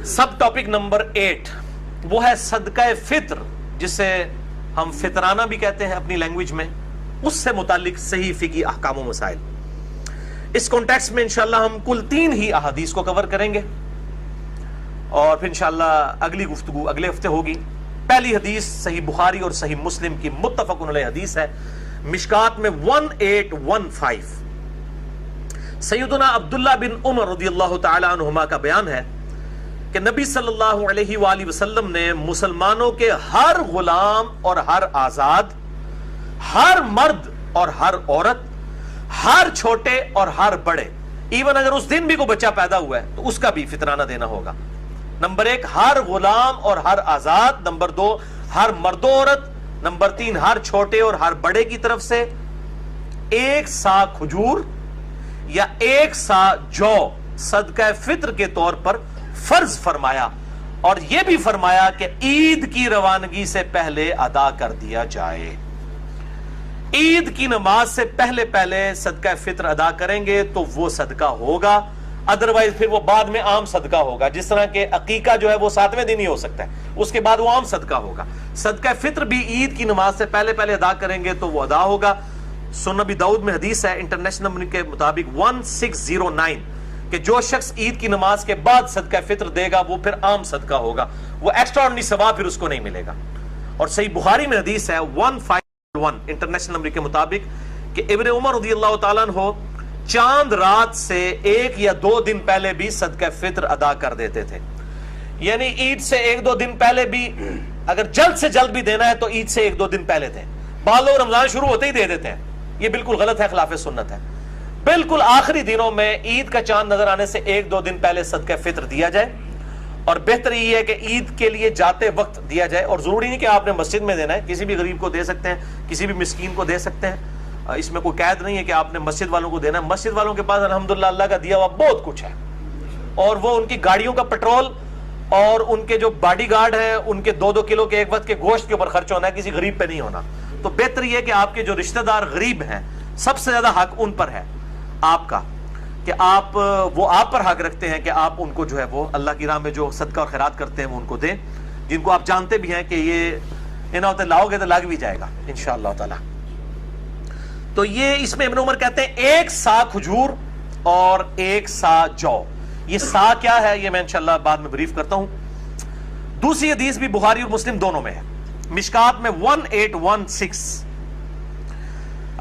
सब topic number 8 वो है सदका फित्र, जिसे हम फितराना भी कहते हैं अपनी लैंग्वेज में, उससे मुतालिक सही फिकी अहकाम व मसाइल। इस कॉन्टेक्स्ट में इंशाल्लाह हम कुल 3 ही अहादीस को कवर करेंगे और फिर इंशाल्लाह अगली गुफ्तगू अगले हफ्ते होगी। पहली हदीस सही बुखारी और सही मुस्लिम की मुत्तफकुन अलैह हदीस है, मिशकात में 1815। सैयदना अब्दुल्लाह बिन उमर रज़ियल्लाहु तआला अन्हुमा का बयान है कि नबी सल्लल्लाहु अलैहि वसल्लम ने मुसलमानों के हर गुलाम और हर आजाद, हर मर्द और हर औरत, हर छोटे और हर बड़े, इवन अगर उस दिन भी कोई बच्चा पैदा हुआ है तो उसका भी फितराना देना होगा। नंबर 1 हर गुलाम और हर आजाद, नंबर 2 हर मर्द औरत, नंबर 3 हर छोटे और हर बड़े की तरफ से 1 सा खजूर या 1 सा जौ सदका फित्र के तौर पर फर्ज फरमाया, और यह भी फरमाया कि ईद की रवानगी से पहले अदा कर दिया जाए। ईद की नमाज से पहले पहले सदका फित्र अदा करेंगे तो वो सदका होगा, अदरवाइज फिर वो बाद में आम सदका होगा। जिस तरह के अकीका जो है वो 7वें दिन ही हो सकता है, उसके बाद वो आम सदका होगा। सदका फित्र भी ईद की नमाज से पहले पहले अदा करेंगे तो वो अदा होगा। सुनन नबी दाऊद में हदीस है इंटरनेशनल नंबर के मुताबिक 1609 कि जो शख्स ईद की नमाज के बाद सदका फित्र देगा वो फिर आम सदका होगा, वो एक्स्ट्राऑर्डिनरी सवाब फिर उसको नहीं मिलेगा। और सही बुखारी में हदीस है 1501 इंटरनेशनल नंबर के मुताबिक कि इब्न उमर रज़ियल्लाहु ताला अन्हु चांद रात से 1 या 2 दिन पहले भी सदका फित्र अदा कर देते थे। यानी ईद से 1-2 दिन पहले भी, अगर जल्द से जल्द भी देना है तो ईद से 1-2 दिन पहले दें। बाल लोग रमजान शुरू होते ही दे देते हैं, ये बिल्कुल गलत है, खिलाफ सुन्नत है। बिल्कुल आखिरी दिनों में ईद का चांद नजर आने से 1-2 दिन पहले सदका फित्र दिया जाए, और बेहतर ये है कि ईद के लिए जाते वक्त दिया जाए। और जरूरी नहीं कि आपने मस्जिद में देना है, किसी भी गरीब को दे सकते हैं, किसी भी मिस्कीन को दे सकते हैं, इसमें कोई कैद नहीं है कि आपने मस्जिद वालों को देना है। मस्जिद वालों के पास अल्हम्दुलिल्लाह अल्लाह का दिया हुआ बहुत कुछ है, और वो उनकी गाड़ियों का पेट्रोल और उनके जो बॉडी गार्ड है उनके 2-2 किलो के एक वक्त के गोश्त के ऊपर खर्च होना है, किसी गरीब पे नहीं होना। तो बेहतर यह है कि आपके जो रिश्तेदार गरीब हैं, सबसे ज्यादा हक उन पर है आपका, कि वो आप पर हक रखते हैं कि आप उनको जो है वो अल्लाह की राह में जो सदका और खैरात करते हैं वो उनको दें, जिनको आप जानते भी हैं कि ये इन्हें होते लाओगे तो लग भी जाएगा इंशाअल्लाह ताला। तो ये इसमें इब्न उमर कहते हैं 1 सा खजूर और 1 सा जौ। ये सा क्या है ये मैं इंशाअल्लाह बाद में ब्रीफ करता हूं। दूसरी हदीस भी बुखारी और मुस्लिम दोनों में है, मिशकात में 1816।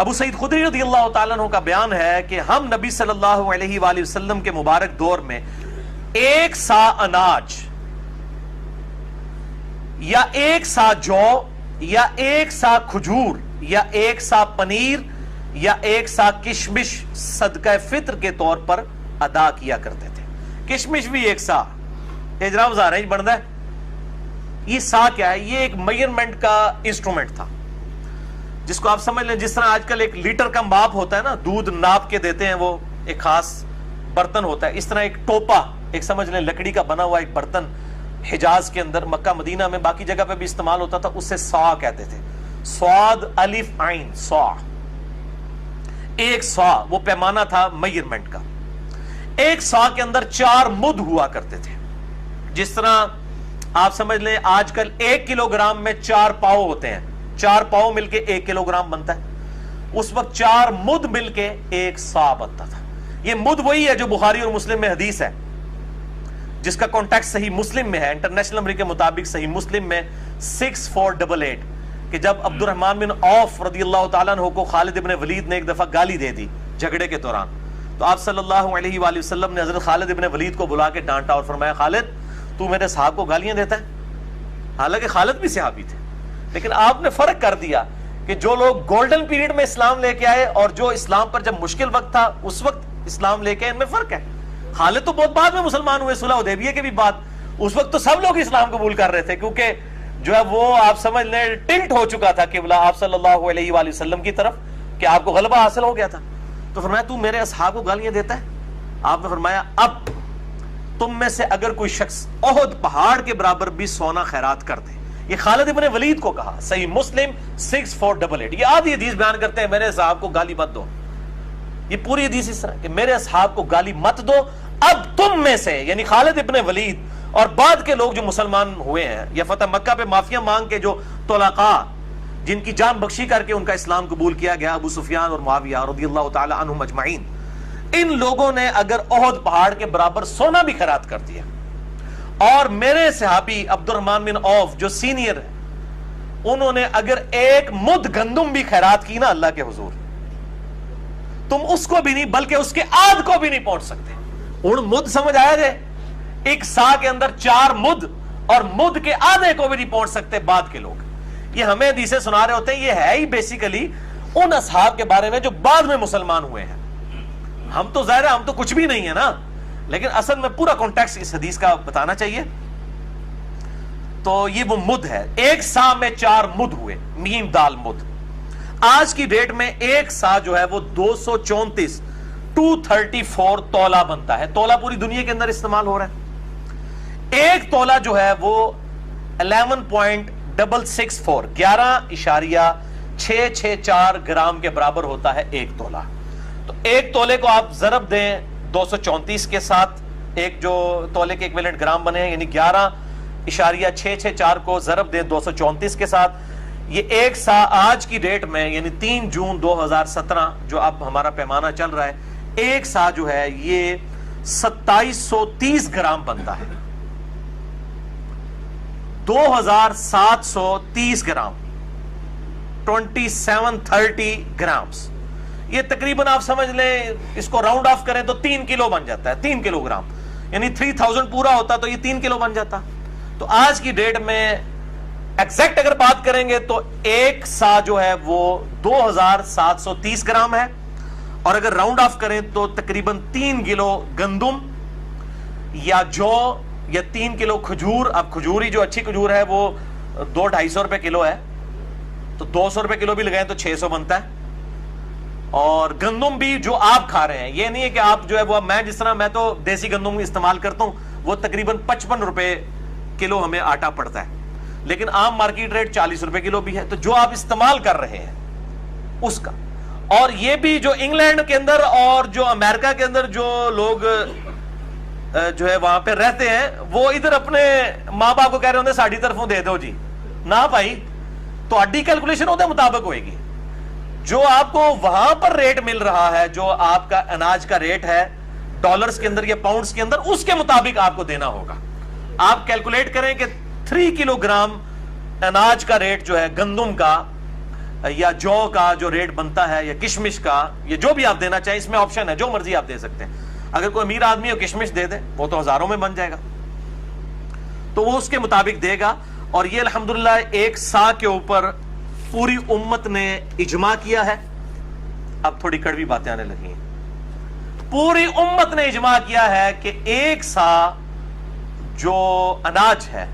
अबू सईद खुदरी रज़ियल्लाहु ताला अन्हु का बयान है कि हम नबी सल्लल्लाहु अलैहि वसल्लम के मुबारक दौर में 1 सा अनाज या 1 सा जौ या 1 सा खजूर या 1 सा पनीर या 1 सा किशमिश सदका फित्र के तौर पर अदा किया करते थे। किशमिश भी 1 सा इजराम ज़ारें बनता है। ये सा क्या है? ये एक मेजरमेंट का इंस्ट्रूमेंट था, जिसको आप समझ लें जिस तरह आजकल एक लीटर का माप होता है ना, दूध नाप के देते हैं, वो एक खास बर्तन होता है। इस तरह एक टोपा, एक समझ लें लकड़ी का बना हुआ एक बर्तन हिजाज के अंदर, मक्का मदीना में, बाकी जगह पे भी इस्तेमाल होता था, उससे सौ कहते थे। स्वाद अलिफ आइन सौ, 1 सौ वो पैमाना था मेजरमेंट का। 1 सौ के अंदर 4 मुद हुआ करते थे। जिस तरह आप समझ लें आजकल 1 किलोग्राम में 4 पाव होते हैं, 4 पाव मिलके 1 किलोग्राम बनता है। उस वक्त 4 मुद मिलके 1 सौ बनता था। ये मुद वही है जो बुखारी और मुस्लिम में हदीस है, जिसका कॉन्टेक्स्ट सही मुस्लिम में है। इंटरनेशनल नंबर के मुताबिक सही मुस्लिम में 6488 कि जब अब्दुर्रहमान बिन औफ रज़ियल्लाहु ताला अन्हु को खालिद इब्न वलीद ने एक दफा गाली दे दी झगड़े के दौरान, तो आप सल्लल्लाहु अलैहि वसल्लम ने हजरत खालिद इब्न वलीद को बुला के डांटा और फरमाया, खालिद तू मेरे साहब को गालियां देता है। हालांकि खालिद भी सहाबी थे, लेकिन आपने फर्क कर दिया कि जो लोग गोल्डन पीरियड में इस्लाम लेके आए और जो इस्लाम पर जब मुश्किल वक्त था उस वक्त इस्लाम लेके आए, इनमें फर्क है। खालिद तो बहुत बाद में मुसलमान हुए, सुलह हुदैबिया के भी बाद। उस वक्त तो सब लोग इस्लाम कबूल कर रहे थे, क्योंकि जो है वो आप समझ लें टिल्ट हो चुका था किबला आप सल्लल्लाहु अलैहि वसल्लम की तरफ, कि आपको गलबा हासिल हो गया था। तो फरमाया तू मेरे असहाब को गालियां देता है। आपने फरमाया अब तुम में से अगर कोई शख्स ओहद पहाड़ के बराबर भी सोना खैरात कर दे, ये खालिद इब्न वलीद को कहा, सही मुस्लिम 6488। ये आधी हदीस बयान करते हैं मेरे असहाब को गाली मत दो। ये पूरी हदीस इस तरह कि मेरे असहाब को गाली मत दो, اب تم میں سے یعنی خالد ابن ولید اور بعد کے لوگ جو مسلمان ہوئے ہیں یا فتح مکہ پہ معافیاں مانگ کے جو طلقاء جن کی جان بخشی کر کے ان کا اسلام قبول کیا گیا، ابو سفیان اور معاویہ رضی اللہ تعالی عنہم اجمعین، ان لوگوں نے اگر احد پہاڑ کے برابر سونا بھی خیرات کر دیا، اور میرے صحابی عبد الرحمن بن عوف جو سینئر ہے انہوں نے اگر ایک مد گندم بھی خیرات کی نا اللہ کے حضور، تم اس کو بھی نہیں بلکہ اس کے آدھ کو بھی نہیں پہنچ سکتے۔ ان مد سمجھ آیا جائے، ایک سا کے اندر 4 مد، اور مد کے آدھے کو بھی نہیں پہنچ سکتے بعد کے لوگ۔ یہ ہمیں حدیثیں سنا رہے ہوتے ہیں، یہ ہے ہی بیسیکلی ان اصحاب کے بارے میں جو بعد میں مسلمان ہوئے ہیں۔ ہم تو ظاہر ہے ہم تو کچھ بھی نہیں ہے نا، لیکن اصل میں پورا کانٹیکسٹ اس حدیث کا بتانا چاہیے۔ تو یہ وہ مد ہے، ایک سا میں 4 مد ہوئے، میم دال مد۔ آج کی ڈیٹ میں ایک سا جو ہے وہ 234 تولہ بنتا ہے۔ تولہ پوری دنیا کے اندر استعمال ہو رہا ہے۔ ایک تولہ جو ہے وہ 11.664 11.664 گرام کے برابر ہوتا ہے ایک تولہ۔ تو ایک تولے کو آپ ضرب دیں 234 کے ساتھ، ایک جو تولے کے ایکویلنٹ گرام بنے ہیں، یعنی 11.664 کو ضرب دیں 234 کے ساتھ، یہ ایک سا آج کی ڈیٹ میں یعنی 3 جون 2017 جو اب ہمارا پیمانہ چل رہا ہے، ایک سا جو ہے یہ 2730 گرام بنتا ہے۔ 2730 گرام، 2730 گرامز، یہ تقریباً آپ سمجھ لیں اس کو راؤنڈ آف کریں تو 3 کلو بن جاتا ہے، 3 کلو گرام، یعنی 3000 پورا ہوتا تو یہ 3 کلو بن جاتا۔ تو آج کی ڈیٹ میں ایگزیکٹ اگر بات کریں گے تو ایک سا جو ہے وہ 2730 گرام ہے، اور اگر راؤنڈ آف کریں تو تقریباً 3 کلو گندم یا جو یا 3 کلو کھجور۔ اب کھجور ہی جو اچھی کھجور ہے وہ 200-250 روپے کلو ہے، تو 200 روپے کلو بھی لگائیں تو 600 بنتا ہے۔ اور گندم بھی جو آپ کھا رہے ہیں، یہ نہیں ہے کہ آپ جو ہے وہ، میں جس طرح میں تو دیسی گندم استعمال کرتا ہوں، وہ تقریباً 55 روپے کلو ہمیں آٹا پڑتا ہے، لیکن عام مارکیٹ ریٹ 40 روپے کلو بھی ہے۔ تو جو آپ استعمال کر رہے ہیں اس کا، اور یہ بھی جو انگلینڈ کے اندر اور جو امریکہ کے اندر جو لوگ جو ہے وہاں پہ رہتے ہیں، وہ ادھر اپنے ماں باپ کو کہہ رہے ہوتے ساڑھی طرفوں دے دو جی، نہ بھائی، تو اڈی کیلکولیشن ہوتے مطابق ہوئے گی۔ جو آپ کو وہاں پر ریٹ مل رہا ہے، جو آپ کا اناج کا ریٹ ہے ڈالرز کے اندر یا پاؤنڈز کے اندر، اس کے مطابق آپ کو دینا ہوگا۔ آپ کیلکولیٹ کریں کہ 3 کلو گرام اناج کا ریٹ جو ہے، گندم کا یا جو کا جو ریٹ بنتا ہے، یا کشمش کا، یا جو بھی آپ دینا چاہیں، اس میں آپشن ہے، جو مرضی آپ دے سکتے ہیں۔ اگر کوئی امیر آدمی ہو کشمش دے دے، وہ تو ہزاروں میں بن جائے گا، تو وہ اس کے مطابق دے گا۔ اور یہ الحمدللہ ایک سا کے اوپر پوری امت نے اجماع کیا ہے۔ اب تھوڑی کڑوی باتیں آنے لگی ہیں۔ پوری امت نے اجماع کیا ہے کہ ایک سا جو اناج ہے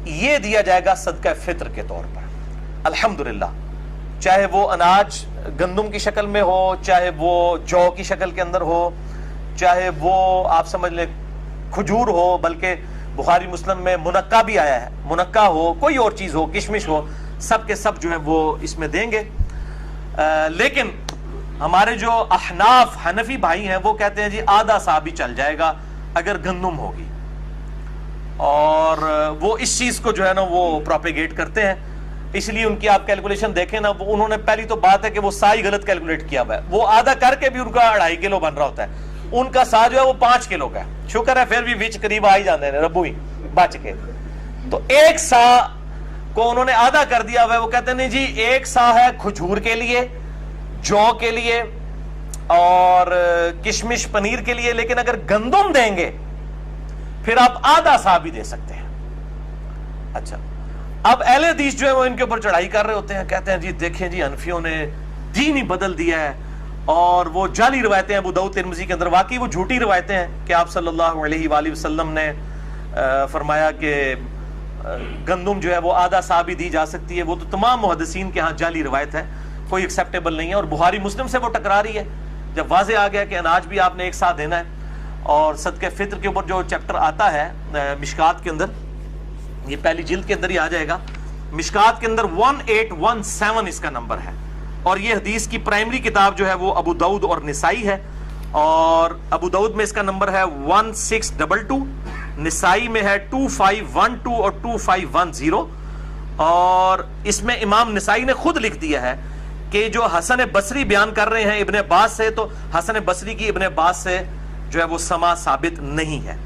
یہ دیا جائے گا صدقہ فطر کے طور پر، الحمدللہ، چاہے وہ اناج گندم کی شکل میں ہو، چاہے وہ جو کی شکل کے اندر ہو، چاہے وہ آپ سمجھ لیں کھجور ہو، بلکہ بخاری مسلم میں منقع بھی آیا ہے، منقع ہو، کوئی اور چیز ہو، کشمش ہو، سب کے سب جو ہے وہ اس میں دیں گے۔ لیکن ہمارے جو احناف حنفی بھائی ہیں وہ کہتے ہیں جی آدھا سا بھی چل جائے گا اگر گندم ہوگی، اور وہ اس چیز کو جو ہے نا وہ پروپیگیٹ کرتے ہیں۔ اس لیے ان کی آپ کیلکولیشن دیکھیں نا، انہوں نے پہلی تو بات ہے کہ وہ سا ہی غلط کیلکولیٹ کیا ہوا ہے، وہ آدھا کر کے بھی ان کا 2.5 کلو بن رہا ہوتا ہے، ان کا سا جو ہے وہ 5 کلو کا ہے، شکر ہے پھر بھی وچ قریب آ ہی جاندے ہیں ربو ہی بچ کے۔ تو ایک سا کو انہوں نے آدھا کر دیا ہوا ہے، وہ کہتے ہیں نہیں جی ایک سا ہے کھجور کے لیے، جو کے لیے اور کشمش پنیر کے لیے، لیکن اگر گندم دیں گے پھر آپ آدھا سا بھی دے سکتے ہیں۔ اچھا، اب اہل حدیث جو ہے وہ ان کے اوپر چڑھائی کر رہے ہوتے ہیں، کہتے ہیں جی دیکھیں جی حنفیوں نے دین ہی بدل دیا ہے، اور وہ جعلی روایتیں ابو داؤد ترمذی کے اندر، واقعی وہ جھوٹی روایتیں ہیں کہ آپ صلی اللہ علیہ وآلہ وسلم نے فرمایا کہ گندم جو ہے وہ آدھا سا بھی دی جا سکتی ہے۔ وہ تو تمام محدثین کے ہاں جعلی روایت ہے، کوئی ایکسیپٹیبل نہیں ہے، اور بخاری مسلم سے وہ ٹکرا رہی ہے۔ جب واضح آ گیا کہ اناج بھی آپ نے ایک سا دینا ہے، اور صدقہ فطر کے اوپر جو چیپٹر آتا ہے مشکات کے اندر، یہ پہلی جلد کے اندر ہی آ جائے گا، مشکات کے اندر 1817 اس کا نمبر ہے، اور یہ حدیث کی پرائمری کتاب جو ہے وہ ابو داؤد اور نسائی ہے، اور ابو داؤد میں اس کا نمبر ہے 1622، نسائی میں ہے 2512 اور 2510، اور اس میں امام نسائی نے خود لکھ دیا ہے کہ جو حسن بصری بیان کر رہے ہیں ابن عباس سے، تو حسن بصری کی ابن عباس سے جو ہے وہ سما ثابت نہیں ہے۔